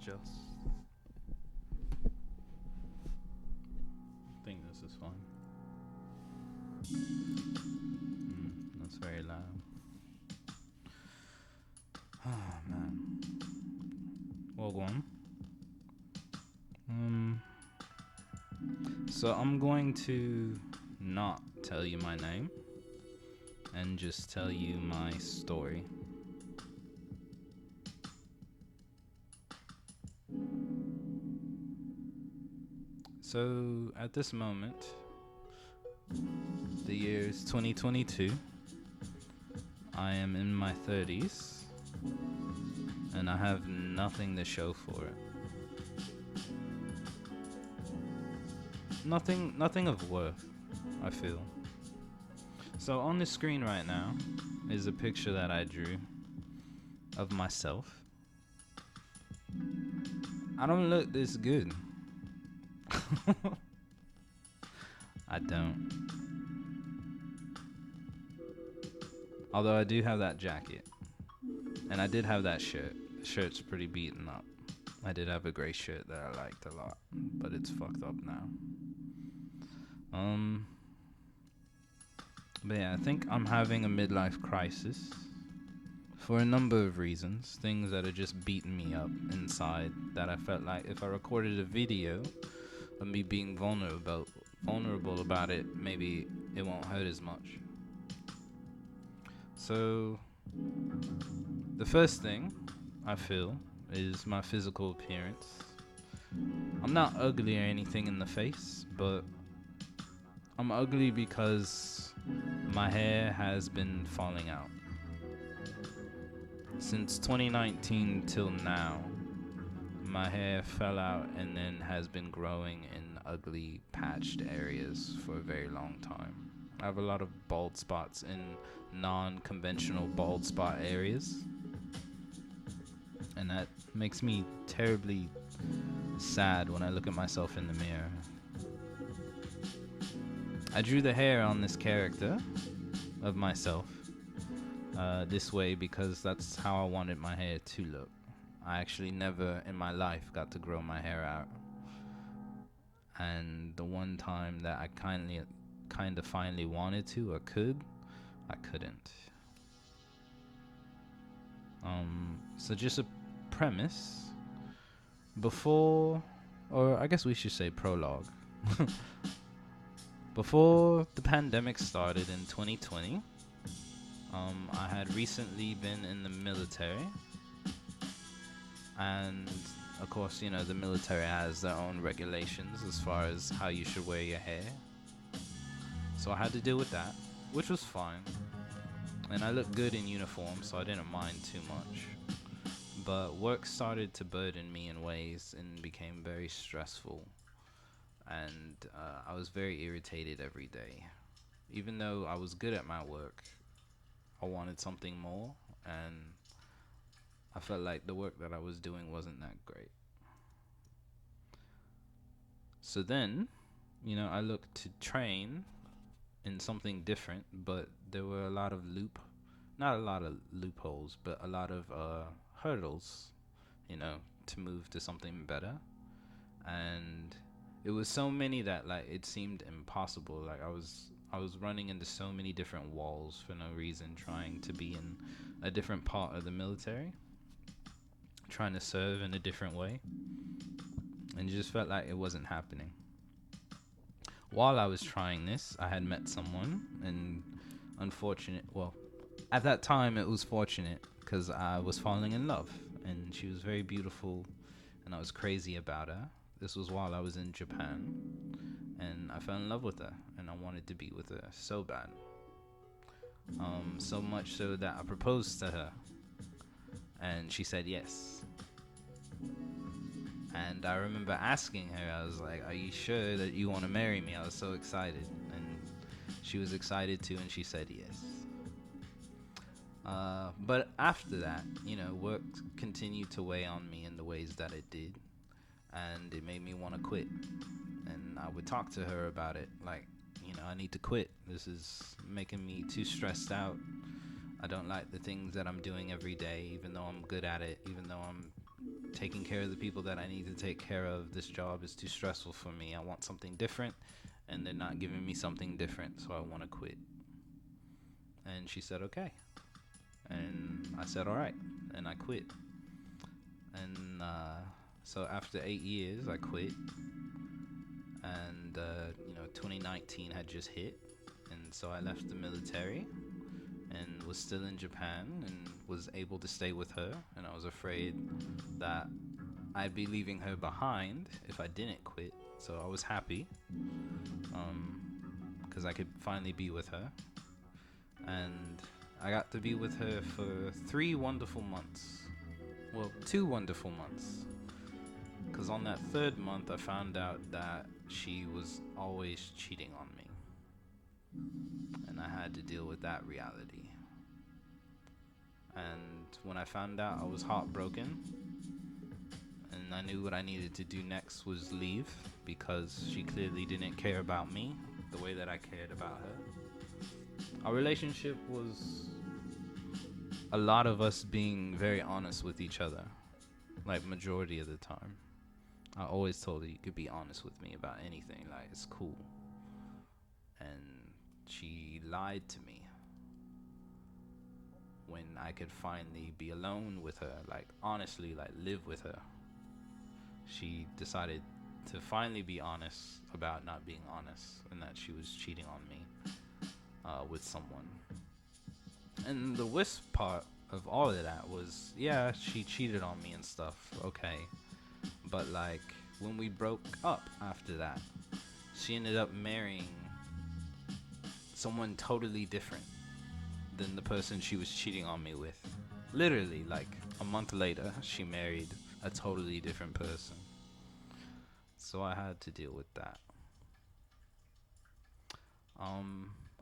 adjust. I think this is fine. That's very loud. Oh man. Well, go on. Um. So I'm going to not tell you my name and just tell you my story. So at this moment, the year is 2022. I am in my 30s and I have nothing to show for it. Nothing of worth, I feel. So on the screen right now is a picture that I drew of myself. I don't look this good. I don't. Although I do have that jacket. And I did have that shirt. The shirt's pretty beaten up. I did have a grey shirt that I liked a lot, but it's fucked up now. But yeah, I think I'm having a midlife crisis for a number of reasons. Things that are just beating me up inside that I felt like if I recorded a video of me being vulnerable about it, maybe it won't hurt as much. So the first thing I feel is my physical appearance. I'm not ugly or anything in the face, but I'm ugly because my hair has been falling out. Since 2019 till now, my hair fell out and then has been growing in ugly patched areas for a very long time. I have a lot of bald spots in non-conventional bald spot areas, and that makes me terribly sad when I look at myself in the mirror. I drew the hair on this character of myself this way because that's how I wanted my hair to look. I actually never in my life got to grow my hair out, and the one time that I kind of finally wanted to or could, I couldn't. So just a premise before, or I guess we should say prologue. Before the pandemic started in 2020, I had recently been in the military, and of course, you know, the military has their own regulations as far as how you should wear your hair. So I had to deal with that, which was fine. And I looked good in uniform, so I didn't mind too much. But work started to burden me in ways and became very stressful. And I was very irritated every day. Even though I was good at my work, I wanted something more, and I felt like the work that I was doing wasn't that great. So then, you know, I looked to train in something different, but there were a lot of not a lot of loopholes, but a lot of hurdles, you know, to move to something better. And it was so many that like it seemed impossible. Like I was running into so many different walls for no reason, trying to be in a different part of the military, trying to serve in a different way, and it just felt like it wasn't happening. While I was trying this, I had met someone, and well, at that time it was fortunate because I was falling in love, and she was very beautiful, and I was crazy about her. This was while I was in Japan, and I fell in love with her, and I wanted to be with her so bad. So much so that I proposed to her, and she said yes. And I remember asking her, I was like, "Are you sure that you want to marry me?" I was so excited, and she was excited too, and she said yes. But after that, you know, work continued to weigh on me in the ways that it did, and it made me want to quit. And I would talk to her about it, like, you know, I need to quit. This is making me too stressed out. I don't like the things that I'm doing every day, even though I'm good at it, even though I'm taking care of the people that I need to take care of. This job is too stressful for me. I want something different, and they're not giving me something different, so I want to quit. And she said, okay. And I said, all right. And I quit. And so after 8 years, I quit. And, 2019 had just hit. And so I left the military and was still in Japan and was able to stay with her. And I was afraid that I'd be leaving her behind if I didn't quit. So I was happy because I could finally be with her. And I got to be with her for 3 wonderful months. Well, 2 wonderful months. Because on that 3rd month, I found out that she was always cheating on me. And I had to deal with that reality. And when I found out, I was heartbroken. And I knew what I needed to do next was leave, because she clearly didn't care about me the way that I cared about her. Our relationship was a lot of us being very honest with each other, like majority of the time. I always told her, you could be honest with me about anything, like it's cool. And she lied to me when I could finally be alone with her, like honestly, like live with her. She decided to finally be honest about not being honest, and that she was cheating on me with someone. And the worst part of all of that was, yeah, she cheated on me and stuff, okay. But like, when we broke up after that, she ended up marrying someone totally different than the person she was cheating on me with. Literally, like a month later, she married a totally different person. So I had to deal with that.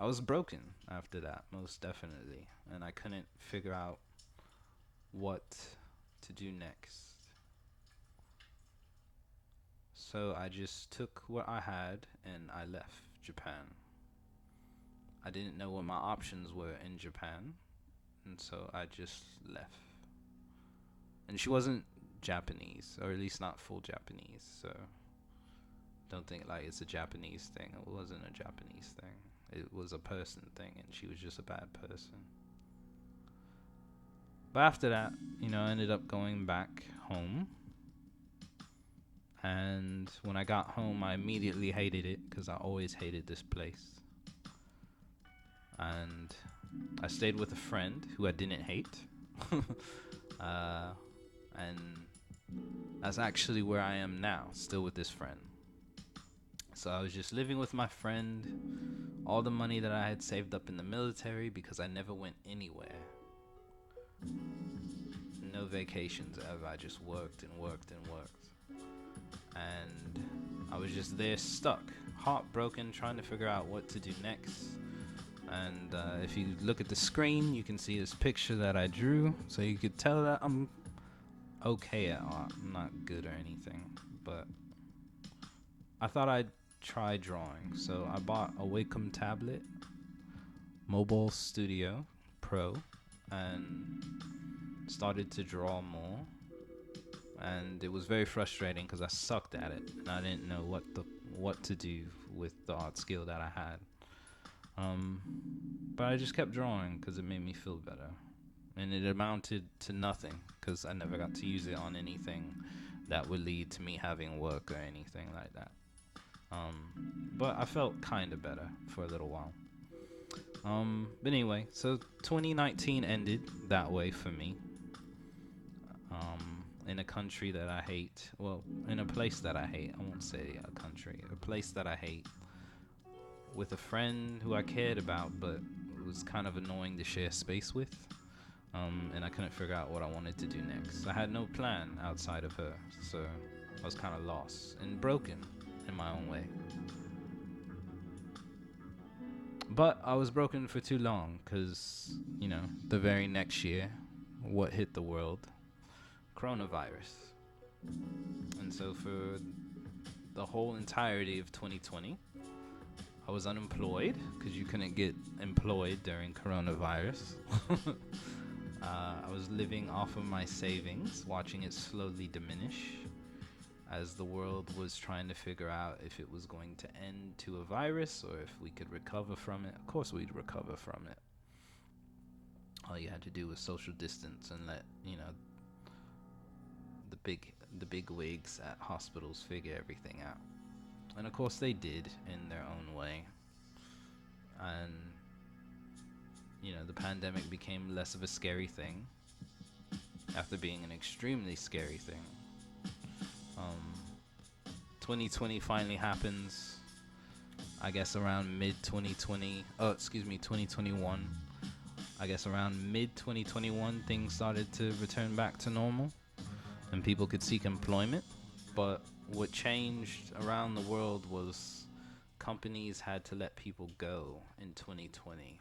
I was broken after that, most definitely, and I couldn't figure out what to do next. So I just took what I had and I left Japan. I didn't know what my options were in Japan, and so I just left. And she wasn't Japanese, or at least not full Japanese, so don't think like it's a Japanese thing. It wasn't a Japanese thing. It was a person thing, and she was just a bad person. But after that, I ended up going back home. And when I got home, I immediately hated it, because I always hated this place. And I stayed with a friend who I didn't hate. And that's actually where I am now, still with this friend. So I was just living with my friend, all the money that I had saved up in the military, because I never went anywhere. No vacations ever. I just worked and worked and worked. And I was just there stuck, heartbroken, trying to figure out what to do next. And if you look at the screen, you can see this picture that I drew, so you could tell that I'm okay at art. I'm not good or anything, but I thought I'd try drawing. So I bought a Wacom tablet, Mobile Studio Pro, and started to draw more. And it was very frustrating because I sucked at it, and I didn't know what to do with the art skill that I had. But I just kept drawing because it made me feel better. And it amounted to nothing because I never got to use it on anything that would lead to me having work or anything like that. But I felt kind of better for a little while. But anyway, so 2019 ended that way for me. In a country that I hate. Well, in a place that I hate. I won't say a country. A place that I hate. With a friend who I cared about, but it was kind of annoying to share space with. And I couldn't figure out what I wanted to do next. I had no plan outside of her, so I was kind of lost and broken in my own way. But I was broken for too long, because, the very next year, what hit the world? Coronavirus. And so for the whole entirety of 2020, I was unemployed because you couldn't get employed during coronavirus. I was living off of my savings, watching it slowly diminish as the world was trying to figure out if it was going to end to a virus or if we could recover from it. Of course, we'd recover from it. All you had to do was social distance and let the big wigs at hospitals figure everything out. And of course, they did in their own way. And the pandemic became less of a scary thing after being an extremely scary thing. 2020 finally happens, I guess around mid 2020. Oh, excuse me, 2021. I guess around mid 2021, things started to return back to normal and people could seek employment. But what changed around the world was companies had to let people go in 2020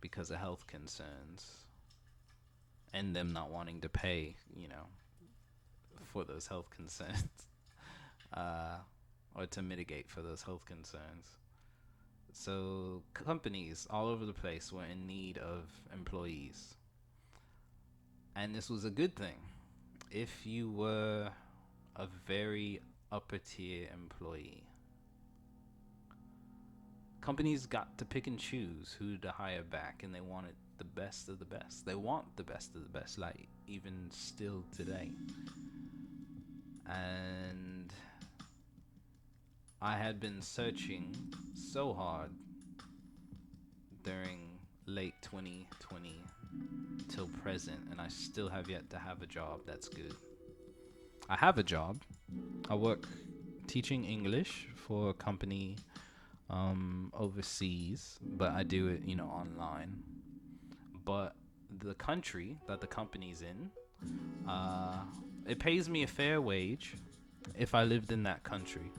because of health concerns and them not wanting to pay, for those health concerns, or to mitigate for those health concerns. So companies all over the place were in need of employees. And this was a good thing. If you were a very upper tier employee, companies got to pick and choose who to hire back, and they wanted the best of the best. They want the best of the best, like even still today. And I had been searching so hard during late 2020 till present, and I still have yet to have a job that's good. I have a job. I work teaching English for a company overseas, but I do it, online. But the country that the company's in, it pays me a fair wage if I lived in that country.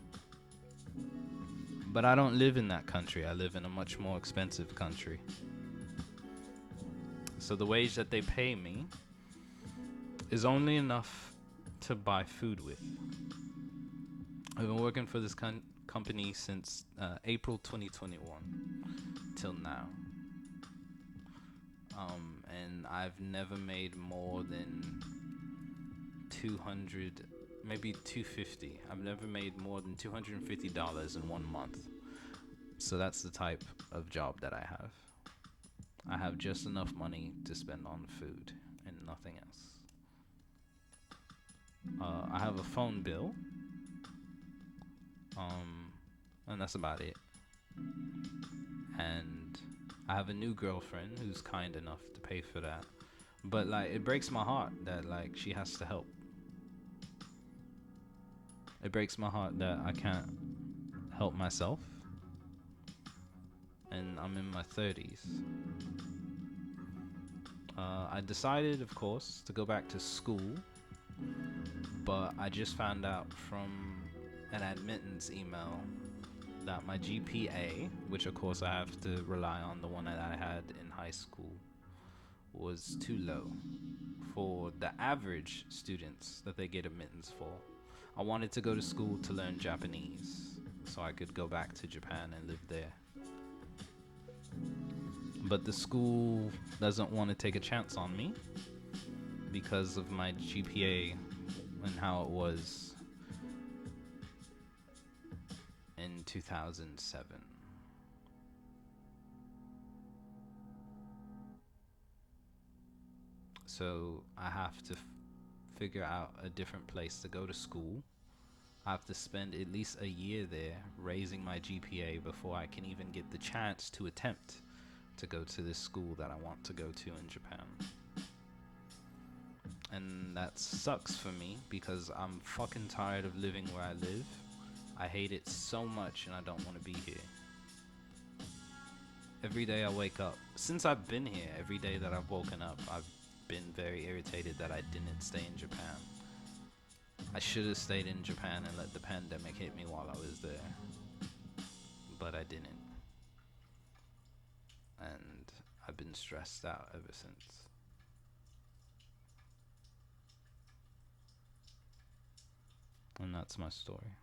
But I don't live in that country. I live in a much more expensive country. So the wage that they pay me is only enough to buy food with. I've been working for this company since April 2021 till now. And I've never made more than 200, maybe 250. I've never made more than $250 in 1 month. So that's the type of job that I have. I have just enough money to spend on food and nothing else. I have a phone bill. And that's about it. And I have a new girlfriend who's kind enough to pay for that. But it breaks my heart that she has to help. It breaks my heart that I can't help myself. And I'm in my 30s. I decided, of course, to go back to school. But I just found out from an admittance email that my GPA, which of course I have to rely on the one that I had in high school, was too low for the average students that they get admittance for. I wanted to go to school to learn Japanese so I could go back to Japan and live there. But the school doesn't want to take a chance on me because of my GPA and how it was in 2007. So I have to figure out a different place to go to school. I have to spend at least a year there raising my GPA before I can even get the chance to attempt to go to this school that I want to go to in Japan. And that sucks for me because I'm fucking tired of living where I live. I hate it so much and I don't want to be here. Every day I wake up, since I've been here, every day that I've woken up, I've been very irritated that I didn't stay in Japan. I should have stayed in Japan and let the pandemic hit me while I was there. But I didn't. And I've been stressed out ever since. And that's my story.